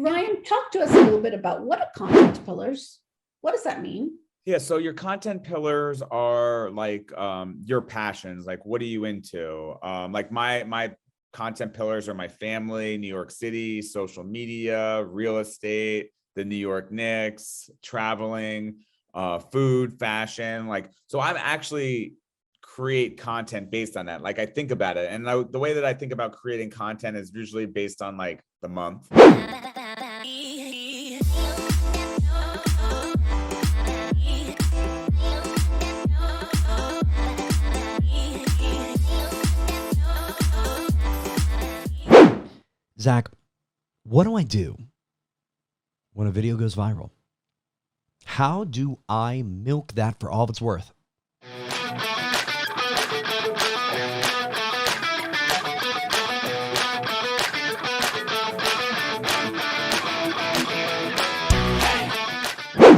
Ryan, talk to us a little bit about what are content pillars? What does that mean? Yeah, so your content pillars are like your passions. Like, what are you into? Like my content pillars are my family, New York City, social media, real estate, the New York Knicks, traveling, food, fashion. Like, so I'm actually create content based on that. Like, I think about it, and the way that I think about creating content is usually based on like the month. Zach, what do I do when a video goes viral? How do I milk that for all it's worth?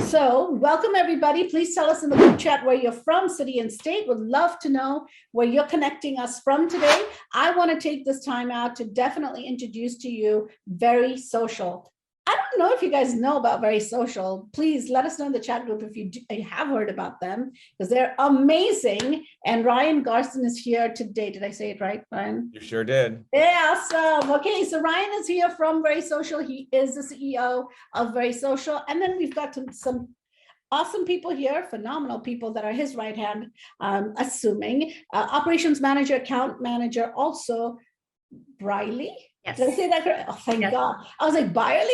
So welcome everybody. Please tell us in the group chat where you're from, city and state. Would love to know where you're connecting us from today. I want to take this time out to definitely introduce to you Very Social. I don't know if you guys know about Very Social. Please let us know in the chat group if you have heard about them, because they're amazing. And Ryan Garston is here today. Did I say it right, Ryan? You sure did. Yeah, awesome. Okay, so Ryan is here from Very Social. He is the CEO of Very Social. And then we've got some awesome people here, phenomenal people that are his right hand, assuming. Operations manager, account manager, also Briley. Yes. Did I say that correct? Oh, thank Yes. God. I was like, Briley.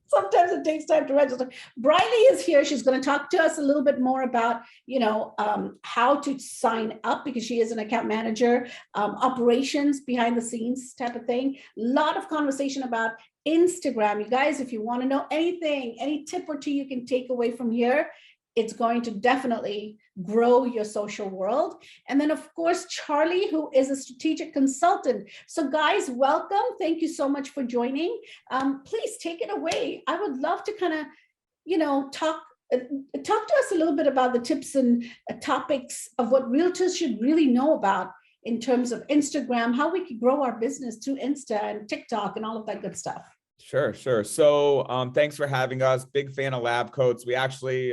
Sometimes it takes time to register. Briley is here. She's going to talk to us a little bit more about, how to sign up, because she is an account manager, operations behind the scenes type of thing. A lot of conversation about Instagram. You guys, if you want to know anything, any tip or two you can take away from here, it's going to definitely grow your social world. And then, of course, Charlie, who is a strategic consultant. So guys, welcome. Thank you so much for joining. Please take it away. I would love to kind of, talk to us a little bit about the tips and topics of what realtors should really know about in terms of Instagram, how we can grow our business through Insta and TikTok and all of that good stuff. Sure. So thanks for having us. Big fan of LabCoats. We actually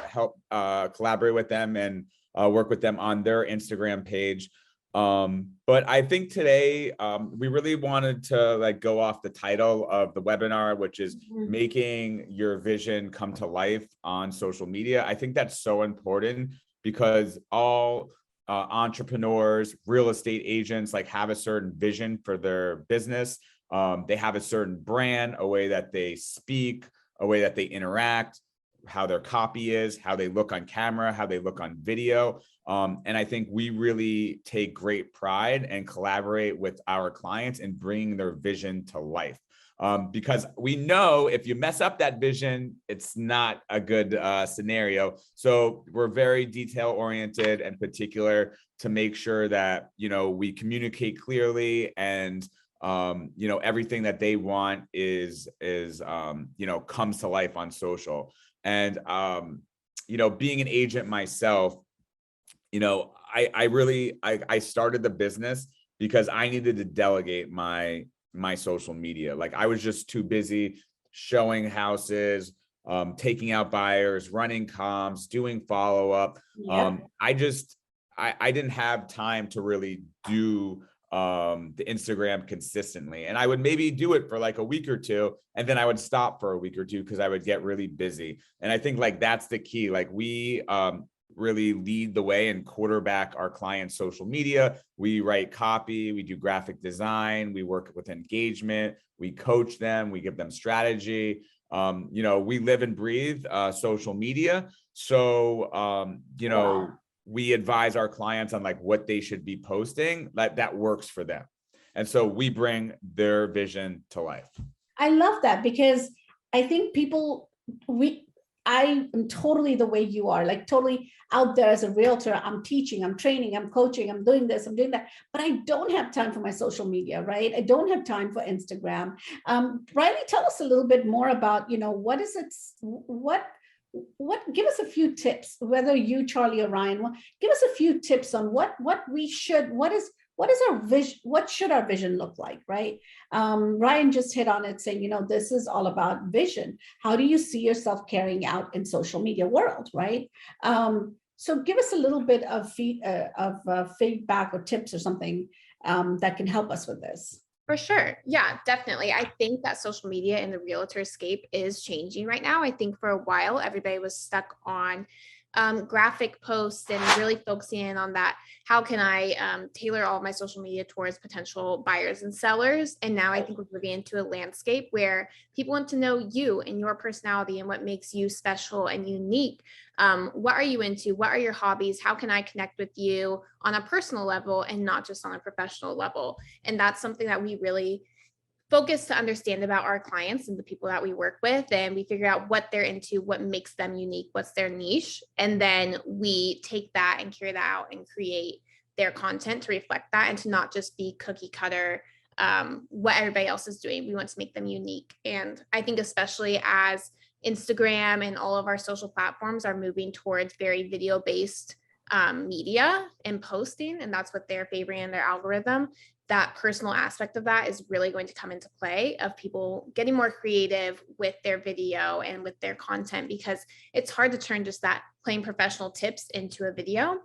help collaborate with them and work with them on their Instagram page. But I think today we really wanted to go off the title of the webinar, which is making your vision come to life on social media. I think that's so important because all entrepreneurs, real estate agents have a certain vision for their business. They have a certain brand, a way that they speak, a way that they interact, how their copy is, how they look on camera, how they look on video. And I think we really take great pride and collaborate with our clients in bringing their vision to life. Because we know if you mess up that vision, it's not a good scenario. So we're very detail oriented and particular to make sure that, we communicate clearly and everything that they want is comes to life on social. And, being an agent myself, I started the business because I needed to delegate my social media. I was just too busy showing houses, taking out buyers, running comps, doing follow-up. Yeah. I didn't have time to really do the Instagram consistently. And I would maybe do it for a week or two, and then I would stop for a week or two because I would get really busy. And I think that's the key. We really lead the way and quarterback our clients' social media. We write copy, we do graphic design, we work with engagement, we coach them, we give them strategy. We live and breathe social media. So, Wow. we advise our clients on what they should be posting that works for them. And so we bring their vision to life. I love that, because I think I am totally the way you are, totally out there as a realtor. I'm teaching, I'm training, I'm coaching, I'm doing this, I'm doing that, but I don't have time for my social media, right? I don't have time for Instagram. Riley, tell us a little bit more about, what is it, give us a few tips, whether you, Charlie, or Ryan, give us a few tips on what what is our vision? What should our vision look like, right? Ryan just hit on it saying, this is all about vision. How do you see yourself carrying out in social media world, right? So give us a little bit of feedback or tips or something that can help us with this. For sure. Yeah, definitely. I think that social media in the realtor scape is changing right now. I think for a while, everybody was stuck on graphic posts and really focusing in on that. How can I tailor all of my social media towards potential buyers and sellers? And now I think we're moving into a landscape where people want to know you and your personality and what makes you special and unique. What are you into? What are your hobbies? How can I connect with you on a personal level and not just on a professional level? And that's something that we really focus to understand about our clients and the people that we work with. And we figure out what they're into, what makes them unique, what's their niche. And then we take that and carry that out and create their content to reflect that and to not just be cookie cutter, what everybody else is doing. We want to make them unique. And I think especially as Instagram and all of our social platforms are moving towards very video-based media and posting, and that's what they're favoring in their algorithm, that personal aspect of that is really going to come into play, of people getting more creative with their video and with their content, because it's hard to turn just that plain professional tips into a video.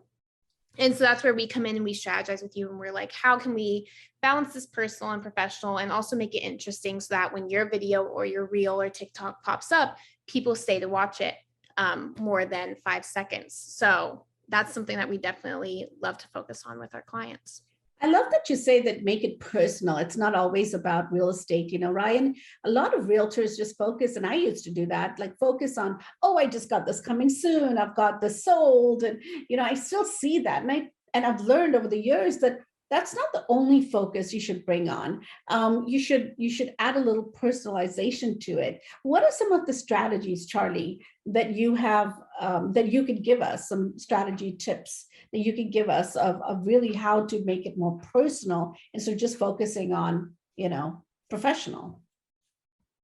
And so that's where we come in and we strategize with you. And we're like, how can we balance this personal and professional and also make it interesting so that when your video or your reel or TikTok pops up, people stay to watch it more than 5 seconds. So that's something that we definitely love to focus on with our clients. I love that you say that, make it personal. It's not always about real estate. Ryan, a lot of realtors just focus, and I used to do that, like focus on, oh, I just got this coming soon. I've got this sold. And, I still see that. And I've learned over the years that that's not the only focus you should bring on. You should add a little personalization to it. What are some of the strategies, Charlie, that you have, that you could give us, some strategy tips that you could give us of really how to make it more personal instead of just focusing on, professional?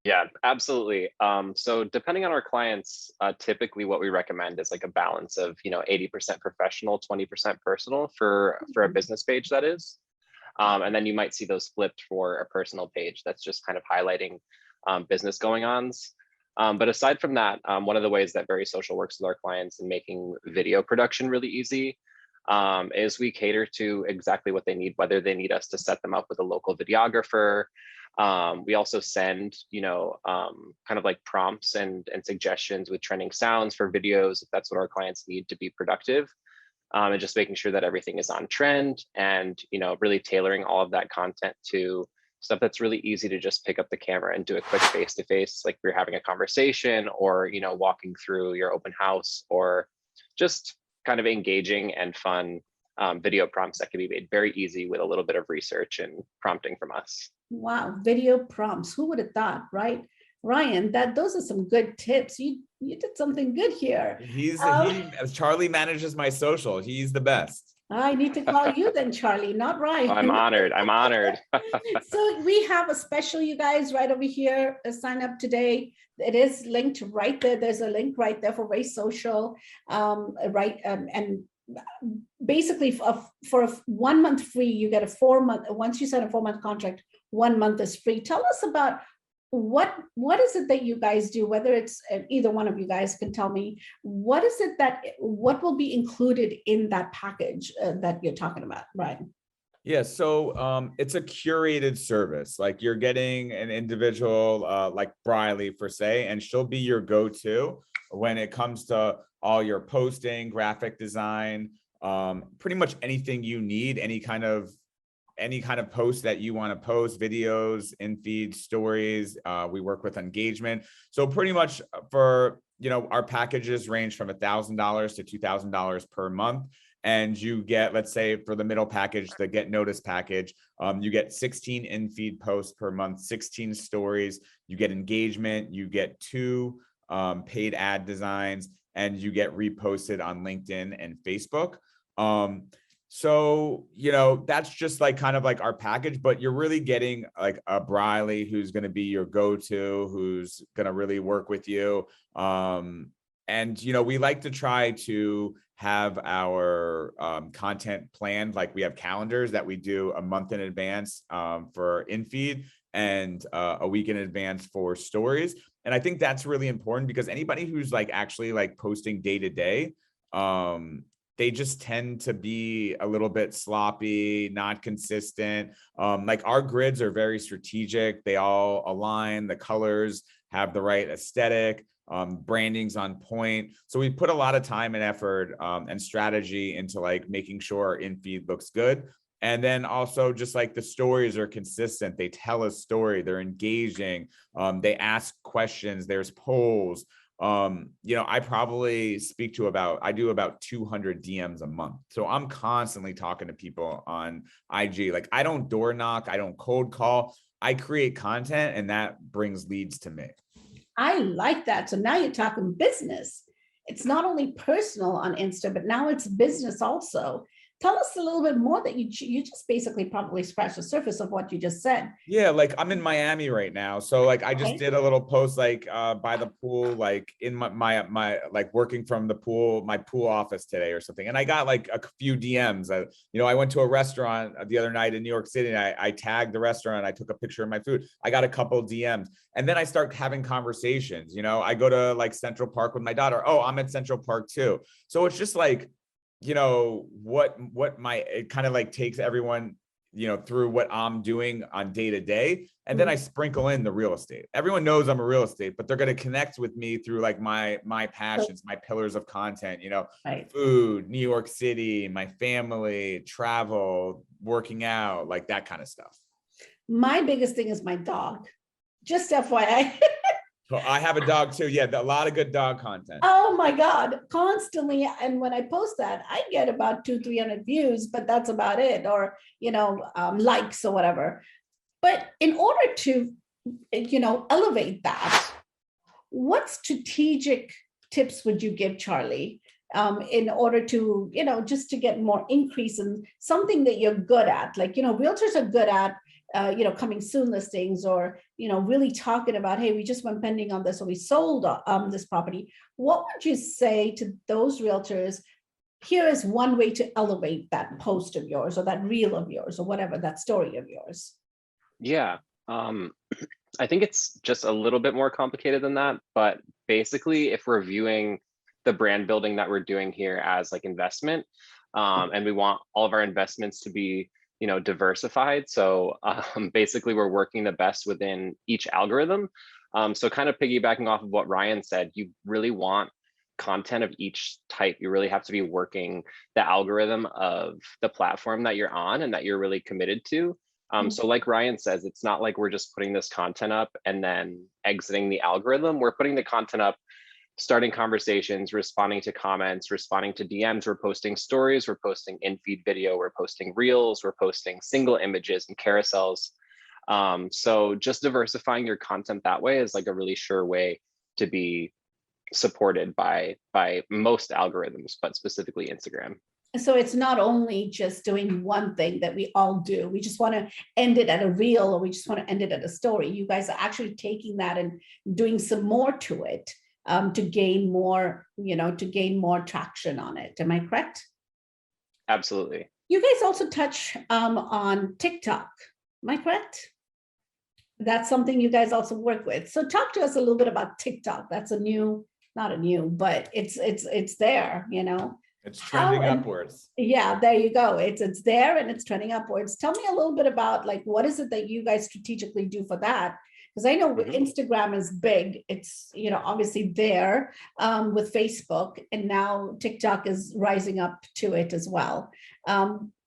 Yeah, absolutely. So depending on our clients, typically what we recommend is like a balance of, 80% professional, 20% personal for a business page, that is. And then you might see those flipped for a personal page that's just kind of highlighting business going-ons. But aside from that, one of the ways that Very Social works with our clients in making video production really easy is we cater to exactly what they need, whether they need us to set them up with a local videographer. We also send, kind of like prompts and suggestions with trending sounds for videos, if that's what our clients need to be productive. And just making sure that everything is on trend and, really tailoring all of that content to stuff that's really easy to just pick up the camera and do a quick face-to-face, like we're having a conversation or, walking through your open house, or just kind of engaging and fun video prompts that can be made very easy with a little bit of research and prompting from us. Wow, video prompts. Who would have thought, right? Ryan, those are some good tips. You did something good here. As Charlie manages my social, he's the best. I need to call you then, Charlie, not Ryan. I'm honored. So we have a special, you guys, right over here. Sign up today. It is linked right there. There's a link right there for Very Social, and basically for a 1 month free, you get a 4 month. Once you sign a 4 month contract, 1 month is free. Tell us about what is it that you guys do, whether it's either one of you guys can tell me, what will be included in that package that you're talking about, Ryan? Yeah, so it's a curated service. Like, you're getting an individual like Briley, for say, and she'll be your go-to when it comes to all your posting, graphic design, pretty much anything you need, any kind of post that you want to post, videos, in feed, stories. We work with engagement. So pretty much for, our packages range from $1,000 to $2,000 per month. And you get, let's say for the middle package, the Get Noticed package, you get 16 in-feed posts per month, 16 stories, you get engagement, you get 2 paid ad designs, and you get reposted on LinkedIn and Facebook. So, that's just like kind of like our package, but you're really getting like a Briley who's going to be your go-to, who's going to really work with you. And, you know, we like to try to have our content planned. Like we have calendars that we do a month in advance for in-feed and a week in advance for stories. And I think that's really important because anybody who's like actually like posting day to day, they just tend to be a little bit sloppy, not consistent. Like our grids are very strategic. They all align, the colors have the right aesthetic. Branding's on point. So we put a lot of time and effort and strategy into like making sure our in-feed looks good. And then also just like the stories are consistent. They tell a story, they're engaging, they ask questions, there's polls. You know, I probably I do about 200 DMs a month. So I'm constantly talking to people on IG. Like I don't door knock, I don't cold call, I create content and that brings leads to me. I like that. So now you're talking business. It's not only personal on Insta, but now it's business also. Tell us a little bit more that you just basically probably scratched the surface of what you just said. Yeah, like I'm in Miami right now. So like I just did a little post like by the pool, like in my like working from the pool, my pool office today or something. And I got like a few DMs. You know, I went to a restaurant the other night in New York City and I tagged the restaurant. I took a picture of my food. I got a couple DMs. And then I start having conversations. You know, I go to like Central Park with my daughter. Oh, I'm at Central Park too. So it's just like, you know, it kind of like takes everyone, you know, through what I'm doing on day to day. And then I sprinkle in the real estate. Everyone knows I'm a real estate, but they're going to connect with me through like my passions, my pillars of content, you know, food, New York City, my family, travel, working out, like that kind of stuff. My biggest thing is my dog. Just FYI. So I have a dog too. Yeah, a lot of good dog content. Oh my God, constantly. And when I post that, I get about 200-300 views, but that's about it. Or, you know, likes or whatever. But in order to, you know, elevate that, what strategic tips would you give, Charlie, in order to, you know, just to get more increase in something that you're good at? Like, you know, realtors are good at, you know, coming soon listings, or, you know, really talking about, hey, we just went pending on this, or we sold this property. What would you say to those realtors? Here is one way to elevate that post of yours, or that reel of yours, or whatever, that story of yours. Yeah, I think it's just a little bit more complicated than that. But basically, if we're viewing the brand building that we're doing here as like investment, and we want all of our investments to be, you know, diversified. So basically we're working the best within each algorithm. So kind of piggybacking off of what Ryan said, you really want content of each type. You really have to be working the algorithm of the platform that you're on and that you're really committed to. So like Ryan says, it's not like we're just putting this content up and then exiting the algorithm. We're putting the content up, starting conversations, responding to comments, responding to DMs. We're posting stories, we're posting in-feed video, we're posting reels, we're posting single images and carousels. So just diversifying your content that way is like a really sure way to be supported by most algorithms, but specifically Instagram. So it's not only just doing one thing that we all do. We just want to end it at a reel, or we just want to end it at a story. You guys are actually taking that and doing some more to it. To gain more, you know, to gain more traction on it. Am I correct? Absolutely. You guys also touch on TikTok. Am I correct? That's something you guys also work with. So talk to us a little bit about TikTok. That's not a new, but it's there, you know. It's trending upwards. Yeah, there you go. It's there and it's trending upwards. Tell me a little bit about like, what is it that you guys strategically do for that? Because I know Instagram is big. It's, you know, obviously there with Facebook, and now TikTok is rising up to it as well.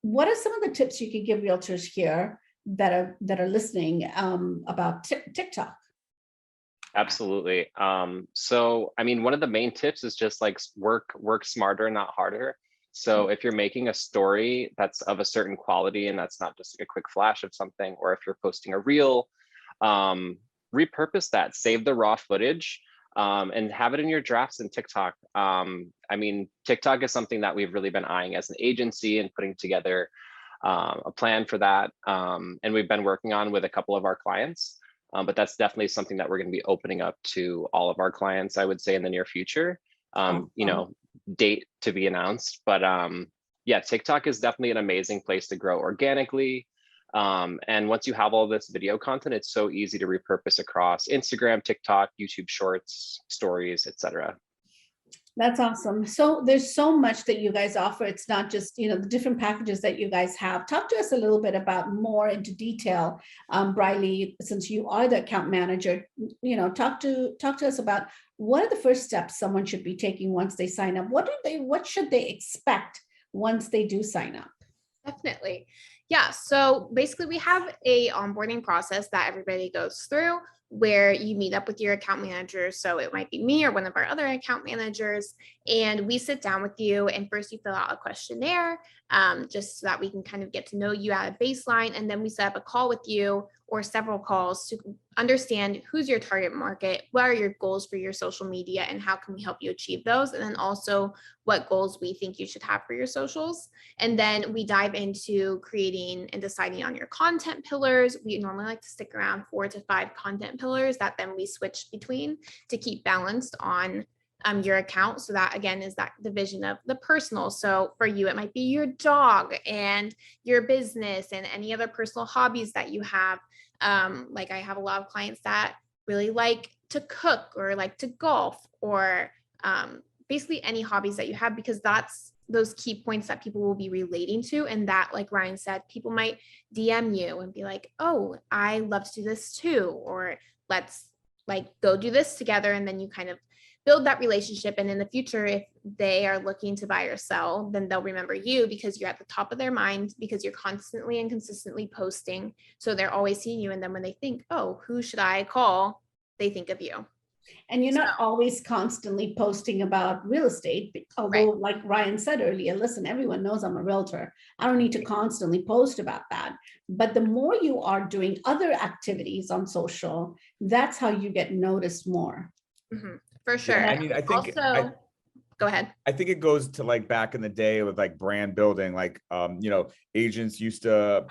What are some of the tips you could give realtors here that are listening about TikTok? Absolutely. So, I mean, one of the main tips is just like work smarter, not harder. So if you're making a story that's of a certain quality and that's not just like a quick flash of something, or if you're posting a reel, repurpose that, save the raw footage, and have it in your drafts in TikTok. I mean, TikTok is something that we've really been eyeing as an agency and putting together a plan for that. And we've been working on with a couple of our clients, but that's definitely something that we're going to be opening up to all of our clients, I would say, in the near future. you know, date to be announced. But yeah, TikTok is definitely an amazing place to grow organically. And once you have all this video content, it's so easy to repurpose across Instagram, TikTok, YouTube Shorts, Stories, etc. That's awesome. So there's so much that you guys offer. It's not just, the different packages that you guys have. Talk to us a little bit about more into detail, Briley, since you are the account manager, talk to us about what are the first steps someone should be taking once they sign up? What should they expect once they do sign up? Definitely. Yeah. So basically we have a onboarding process that everybody goes through where you meet up with your account manager. So it might be me or one of our other account managers, and we sit down with you. And first you fill out a questionnaire, just so that we can kind of get to know you at a baseline. And then we set up a call with you or several calls to understand who's your target market, what are your goals for your social media, and how can we help you achieve those? And then also what goals we think you should have for your socials. And then we dive into creating and deciding on your content pillars. We normally like to stick around 4 to 5 content pillars that then we switch between to keep balanced on your account. So that again is that division of the personal. So for you, it might be your dog and your business and any other personal hobbies that you have. Like I have a lot of clients that really like to cook or like to golf or basically any hobbies that you have, because that's those key points that people will be relating to. And that, like Ryan said, people might DM you and be like, oh, I love to do this too, or let's like go do this together. And then you kind of build that relationship. And in the future, if they are looking to buy or sell, then they'll remember you because you're at the top of their mind, because you're constantly and consistently posting. So they're always seeing you. And then when they think, oh, who should I call? They think of you. And you're not always constantly posting about real estate, although like Ryan said earlier, listen, everyone knows I'm a realtor. I don't need to constantly post about that. But the more you are doing other activities on social, that's how you get noticed more. Mm-hmm. For sure. Yeah, I mean, I think also, go ahead. I think it goes to like back in the day with like brand building, like, agents used to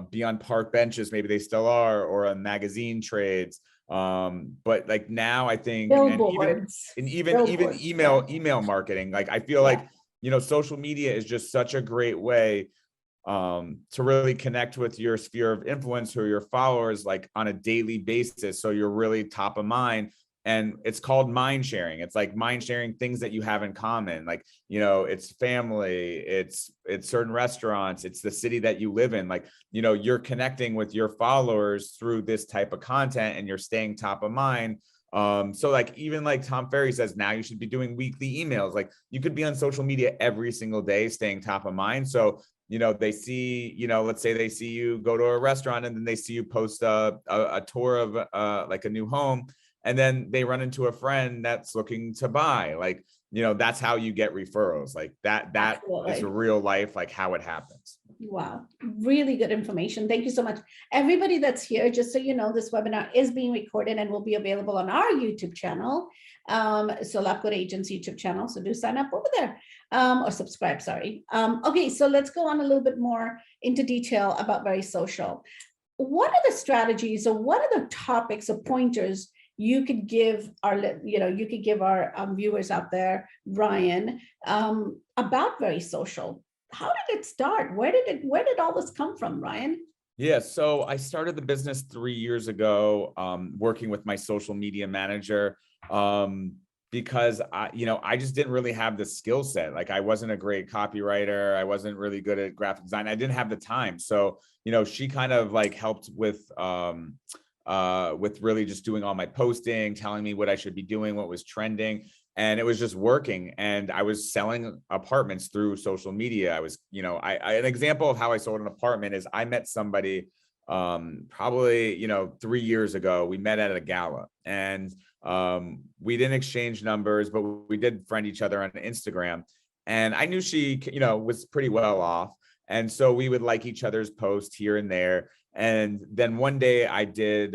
be on park benches, maybe they still are, or on magazine trades. But like now I think, Billboards. and even email marketing, like I feel like, social media is just such a great way to really connect with your sphere of influence or your followers, like on a daily basis. So you're really top of mind. And it's called mind sharing. It's like mind sharing things that you have in common. Like, it's family, it's certain restaurants, it's the city that you live in. Like, you're connecting with your followers through this type of content and you're staying top of mind. So like, even like Tom Ferry says, now you should be doing weekly emails. Like you could be on social media every single day, staying top of mind. So, they see, let's say they see you go to a restaurant and then they see you post a tour of like a new home. And then they run into a friend that's looking to buy. Like, that's how you get referrals. Like that Absolutely. Is real life, like how it happens. Wow. Really good information. Thank you so much. Everybody that's here, just so you know, this webinar is being recorded and will be available on our YouTube channel. So LabCoatAgents YouTube channel. So do sign up over there or subscribe, sorry. Okay, so let's go on a little bit more into detail about Very Social. What are the strategies or what are the topics or pointers you could give our viewers out there, Ryan, about Very Social? How did it start? Where did all this come from, Ryan? Yeah, so I started the business 3 years ago, working with my social media manager, because I just didn't really have the skill set. Like I wasn't a great copywriter. I wasn't really good at graphic design. I didn't have the time. So, she kind of like helped with really just doing all my posting, telling me what I should be doing, what was trending. And it was just working. And I was selling apartments through social media. I was, an example of how I sold an apartment is I met somebody probably, 3 years ago. We met at a gala and we didn't exchange numbers, but we did friend each other on Instagram. And I knew she, was pretty well off. And so we would like each other's posts here and there. And then one day I did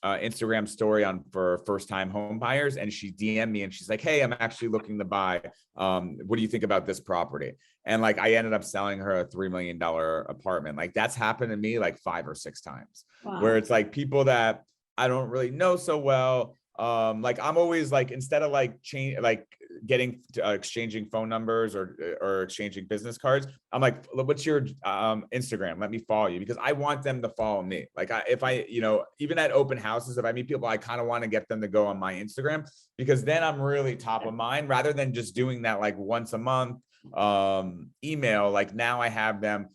Instagram story for first time home buyers. And she DM'd me and she's like, hey, I'm actually looking to buy. What do you think about this property? And like, I ended up selling her a $3 million apartment. Like that's happened to me like 5 or 6 times. Wow. Where it's like people that I don't really know so well. Like I'm always like, instead of like getting exchanging phone numbers or exchanging business cards, I'm like, what's your Instagram? Let me follow you, because I want them to follow me. Like if I, even at open houses, if I meet people, I kind of want to get them to go on my Instagram, because then I'm really top of mind, rather than just doing that like once a month email. Like now I have them,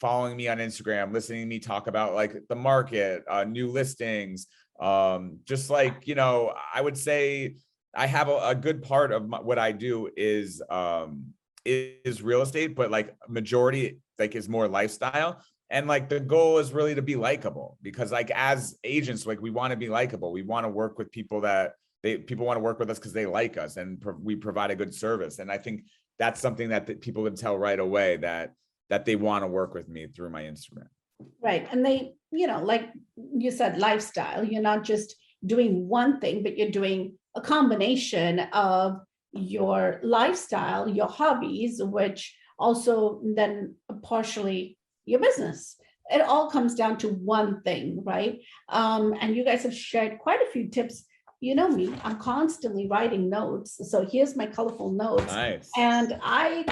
following me on Instagram, listening to me talk about like the market, new listings. Just like, I would say I have a good part of what I do is real estate, but like majority like is more lifestyle. And like the goal is really to be likable, because like as agents, like we want to be likable. We want to work with people that people want to work with us because they like us and we provide a good service. And I think that's something that people can tell right away that they want to work with me through my Instagram. Right. And they, like you said, lifestyle, you're not just doing one thing, but you're doing a combination of your lifestyle, your hobbies, which also then partially your business. It all comes down to one thing, right? And you guys have shared quite a few tips. You know me, I'm constantly writing notes. So here's my colorful notes. Nice. And I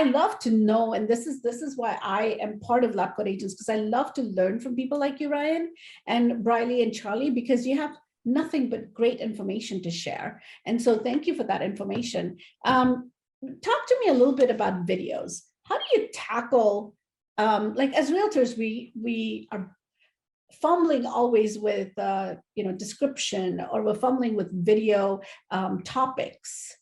love to know, and this is why I am part of LabCoatAgents, because I love to learn from people like you, Ryan, and Briley and Charlie, because you have nothing but great information to share. And so thank you for that information. Talk to me a little bit about videos. How do you tackle, like as realtors, we are fumbling always with, description, or we're fumbling with video topics.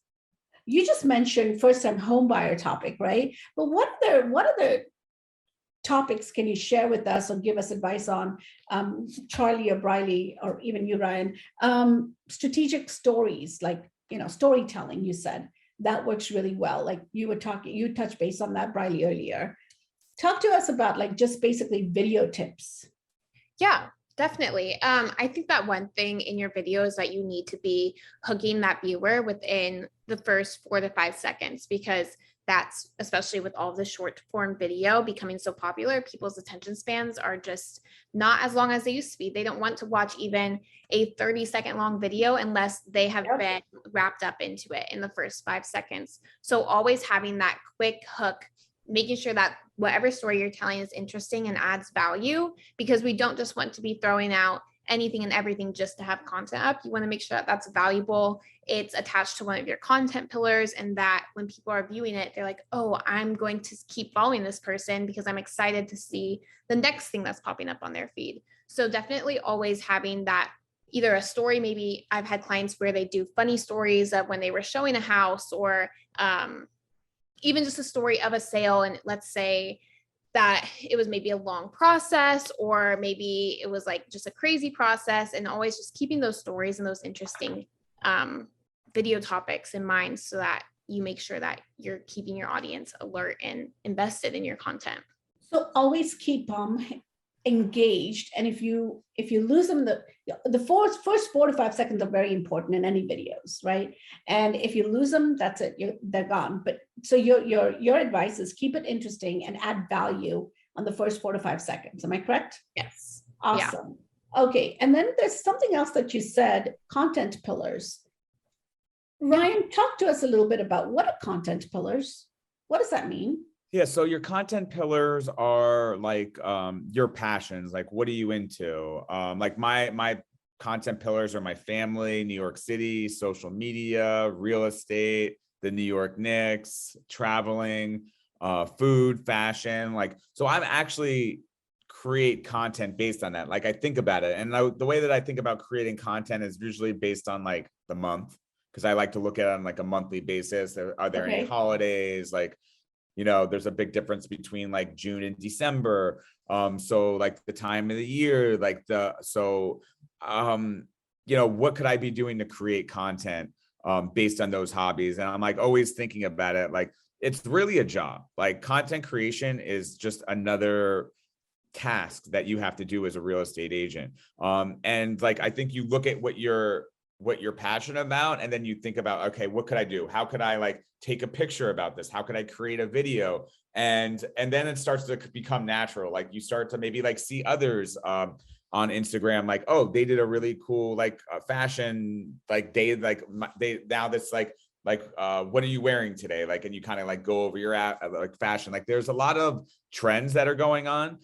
You just mentioned first-time home buyer topic, right? But what other topics can you share with us or give us advice on, Charlie or Briley, or even you, Ryan? Strategic stories, like, storytelling, you said that works really well. Like you touched base on that, Briley, earlier. Talk to us about like just basically video tips. Yeah, definitely. I think that one thing in your video is that you need to be hooking that viewer within the first 4 to 5 seconds, because that's, especially with all the short form video becoming so popular, people's attention spans are just not as long as they used to be. They don't want to watch even a 30-second long video unless they have been wrapped up into it in the first 5 seconds. So always having that quick hook, making sure that whatever story you're telling is interesting and adds value, because we don't just want to be throwing out anything and everything just to have content up. You want to make sure that that's valuable, it's attached to one of your content pillars, and that when people are viewing it, they're like, oh, I'm going to keep following this person because I'm excited to see the next thing that's popping up on their feed. So definitely always having that, either a story, maybe I've had clients where they do funny stories of when they were showing a house, or even just a story of a sale. And let's say that it was maybe a long process, or maybe it was like just a crazy process, and always just keeping those stories and those interesting video topics in mind, so that you make sure that you're keeping your audience alert and invested in your content. So always keep them engaged. And if you lose them, the first 4 to 5 seconds are very important in any videos, right? And if you lose them, that's it, they're gone. But so your advice is keep it interesting and add value on the first 4 to 5 seconds. Am I correct? Yes. Awesome. Yeah. Okay. And then there's something else that you said, content pillars. Ryan, talk to us a little bit about what are content pillars? What does that mean? Yeah, so your content pillars are like your passions. Like, what are you into? Like my content pillars are my family, New York City, social media, real estate, the New York Knicks, traveling, food, fashion. Like, so I'm actually create content based on that. Like, I think about it, and the way that I think about creating content is usually based on like the month, because I like to look at it on like a monthly basis. Are there any holidays? Like, there's a big difference between like June and December. So like the time of the year, like what could I be doing to create content based on those hobbies? And I'm like always thinking about it. Like, it's really a job. Like, content creation is just another task that you have to do as a real estate agent. And like, I think you look at what you're passionate about, and then you think about, okay, what could I do? How could I like take a picture about this? How could I create a video? And then it starts to become natural. Like, you start to maybe like see others on Instagram, like, oh, they did a really cool like fashion like day, like they now that's like what are you wearing today? Like, and you kind of like go over your like fashion. Like there's a lot of trends that are going on.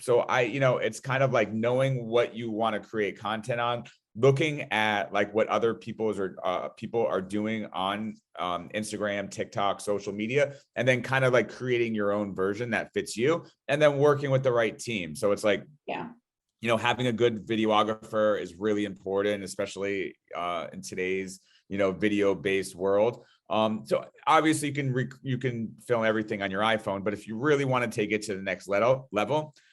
So it's kind of like knowing what you want to create content on, looking at like what other people are doing on Instagram, TikTok, social media, and then kind of like creating your own version that fits you, and then working with the right team. So it's like, having a good videographer is really important, especially in today's video-based world. So obviously you can film everything on your iPhone, but if you really want to take it to the next level,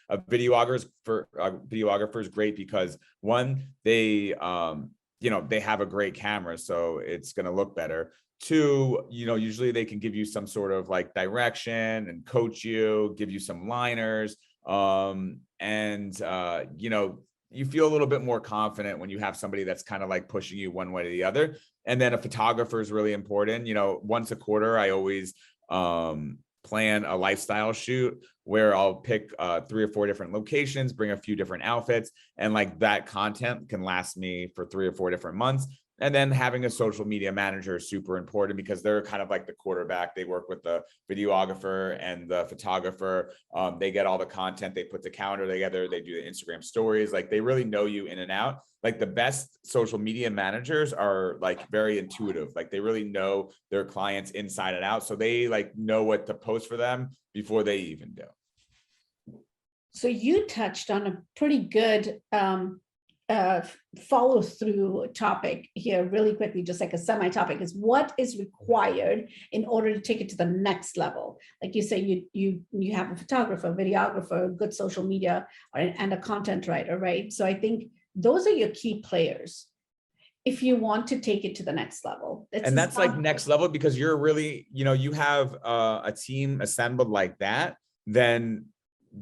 a videographer is great because one, they have a great camera, so it's going to look better. Two, usually they can give you some sort of like direction and coach you, give you some liners. You feel a little bit more confident when you have somebody that's kind of like pushing you one way or the other. And then a photographer is really important. Once a quarter, I always plan a lifestyle shoot where I'll pick 3 or 4 different locations, bring a few different outfits, and like that content can last me for 3 or 4 different months. And then having a social media manager is super important because they're kind of like the quarterback. They work with the videographer and the photographer. They get all the content. They put the calendar together. They do the Instagram stories. Like they really know you in and out. Like the best social media managers are like very intuitive. Like they really know their clients inside and out. So they like know what to post for them before they even do. So you touched on a pretty good follow through topic here really quickly, just like a semi topic, is what is required in order to take it to the next level. Like you say, you have a photographer, videographer, good social media, and a content writer, right? So I think those are your key players if you want to take it to the next level. And that's like next level because you're really, you have a team assembled like that, then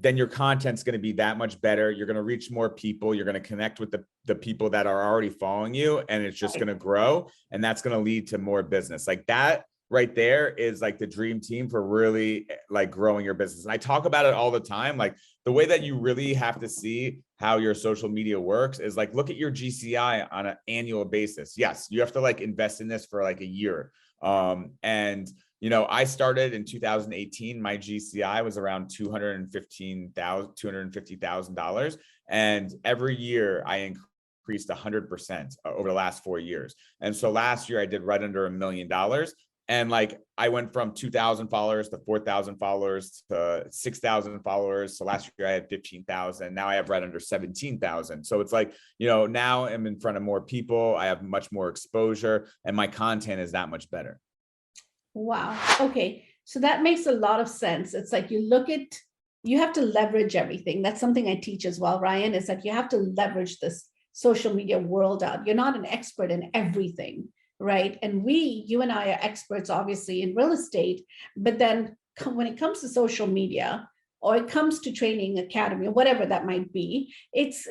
your content's going to be that much better. You're going to reach more people. You're going to connect with the people that are already following you, and it's just going to grow, and that's going to lead to more business. Like that right there is like the dream team for really like growing your business. And I talk about it all the time. Like the way that you really have to see how your social media works is like, look at your GCI on an annual basis. Yes, you have to like invest in this for like a year. I started in 2018, my GCI was around $250,000. And every year I increased 100% over the last 4 years. And so last year I did right under $1 million. And like, I went from 2,000 followers to 4,000 followers to 6,000 followers. So last year I had 15,000. Now I have right under 17,000. So it's like, now I'm in front of more people. I have much more exposure and my content is that much better. Wow. Okay. So that makes a lot of sense. It's like you have to leverage everything. That's something I teach as well, Ryan, is that you have to leverage this social media world out. You're not an expert in everything, right? And you and I are experts, obviously, in real estate. But then when it comes to social media or it comes to training academy or whatever that might be, it's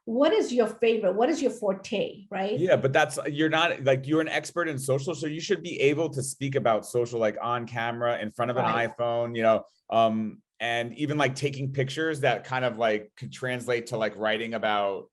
what is your favorite? What is your forte, right? Yeah, but you're not like, you're an expert in social, so you should be able to speak about social like on camera in front of an iPhone, and even like taking pictures that kind of like could translate to like writing about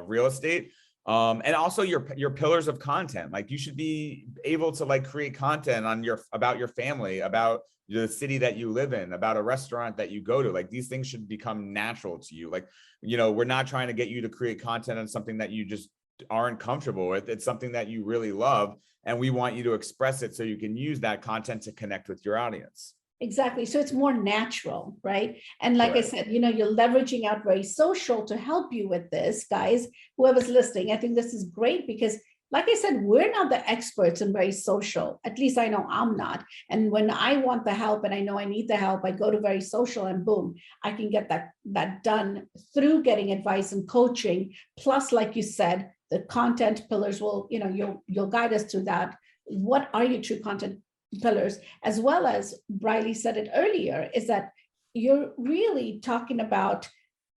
real estate. And also your pillars of content. Like you should be able to like create content about your family, about the city that you live in, about a restaurant that you go to. Like these things should become natural to you. Like, we're not trying to get you to create content on something that you just aren't comfortable with. It's something that you really love, and we want you to express it so you can use that content to connect with your audience. Exactly. So it's more natural, right? And like I said, you're leveraging out Very Social to help you with this, guys, whoever's listening. I think this is great because, like I said, we're not the experts in Very Social. At least I know I'm not. And when I want the help and I know I need the help, I go to Very Social and boom, I can get that done through getting advice and coaching. Plus, like you said, the content pillars will, you'll guide us through that. What are your true content pillars? As well as Briley said it earlier, is that you're really talking about,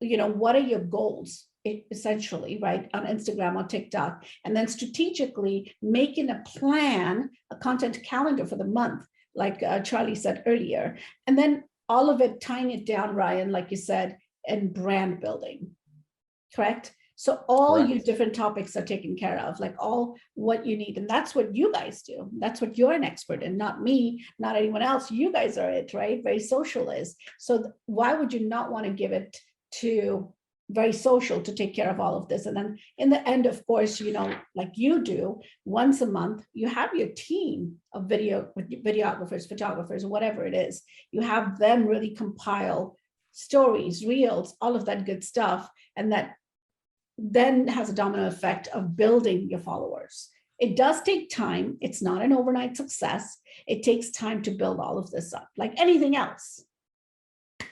what are your goals? Essentially, right, on Instagram or TikTok, and then strategically making a plan, a content calendar for the month, like Charlie said earlier, and then all of it tying it down, Ryan, like you said, and brand building. correct? So all your Correct. different topics are taken care of, like all what you need. And that's what you guys do. That's what you're an expert in, not me, not anyone else. You guys are it, right? Very Social is. So why would you not want to give it to Very Social to take care of all of this? And then in the end, of course, you know, like you do, once a month, you have your team of videographers, photographers, whatever it is. You have them really compile stories, reels, all of that good stuff. And that then has a domino effect of building your followers. It does take time. It's not an overnight success. It takes time to build all of this up, like anything else.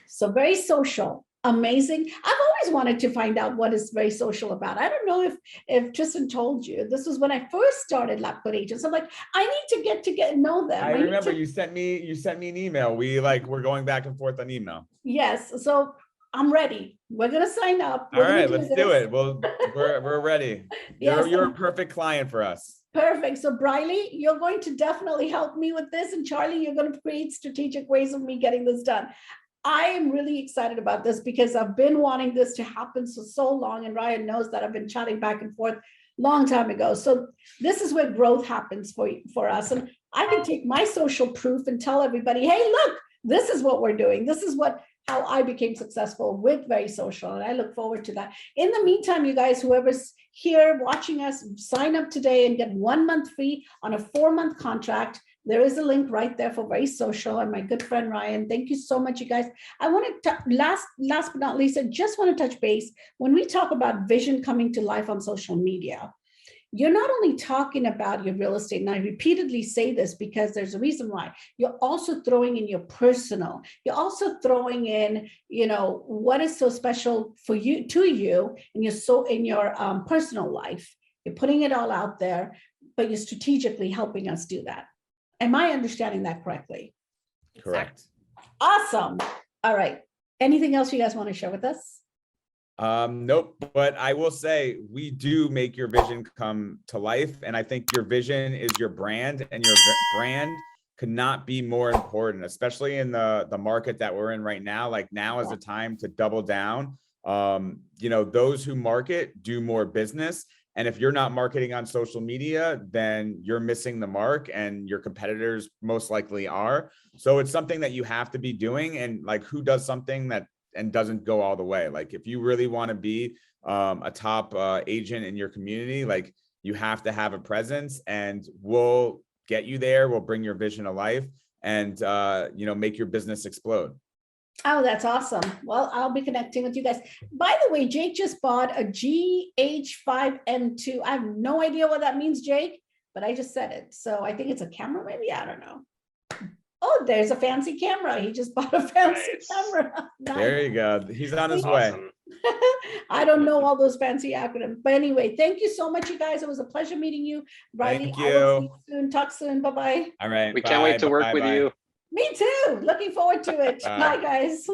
So Very Social, amazing. I've always wanted to find out what is Very Social about. I don't know if Tristan told you. This was when I first started LabCoatAgents. I'm like, I need to get know them. I remember you sent me an email. We're going back and forth on email. Yes. So I'm ready. We're gonna sign up. All right, let's do it. Well, we're ready. Yes, You're a perfect client for us. perfect. So Briley, you're going to definitely help me with this. And Charlie, you're going to create strategic ways of me getting this done. I am really excited about this because I've been wanting this to happen for so long. And Ryan knows that I've been chatting back and forth long time ago. So this is where growth happens for us. And I can take my social proof and tell everybody, hey, look, this is what we're doing. This is how I became successful with Very Social. And I look forward to that. In the meantime, you guys, whoever's here watching us, sign up today and get 1 month free on a 4-month contract. There is a link right there for Very Social. And my good friend, Ryan, thank you so much, you guys. I want to, last but not least, I just want to touch base. When we talk about vision coming to life on social media, you're not only talking about your real estate, and I repeatedly say this because there's a reason why. You're also throwing in your personal. You're also throwing in, you know, what is so special for you, to you, and in your personal life. You're putting it all out there, but you're strategically helping us do that. Am I understanding that correctly? Correct. Awesome. All right. Anything else you guys want to share with us? Nope, but I will say we do make your vision come to life. And I think your vision is your brand, and your brand could not be more important, especially in the market that we're in right now. Like, now is the time to double down. You know, those who market do more business. And if you're not marketing on social media, then you're missing the mark, and your competitors most likely are. So it's something that you have to be doing. And like, who does something that and doesn't go all the way? Like, if you really want to be a top agent in your community, like, you have to have a presence, and we'll get you there. We'll bring your vision to life, and you know, make your business explode. Oh, that's awesome. Well, I'll be connecting with you guys. By the way, Jake just bought a GH5N2. I have no idea what that means, Jake, but I just said it. So I think it's a camera, maybe. I don't know. Oh, there's a fancy camera. He just bought a fancy camera. Nice. There you go. He's on his way. I don't know all those fancy acronyms. But anyway, thank you so much, you guys. It was a pleasure meeting you. Riley, Thank I will see you. you soon. Talk soon. Bye-bye. All right. We can't wait to work with you. Me too. Looking forward to it. Bye guys.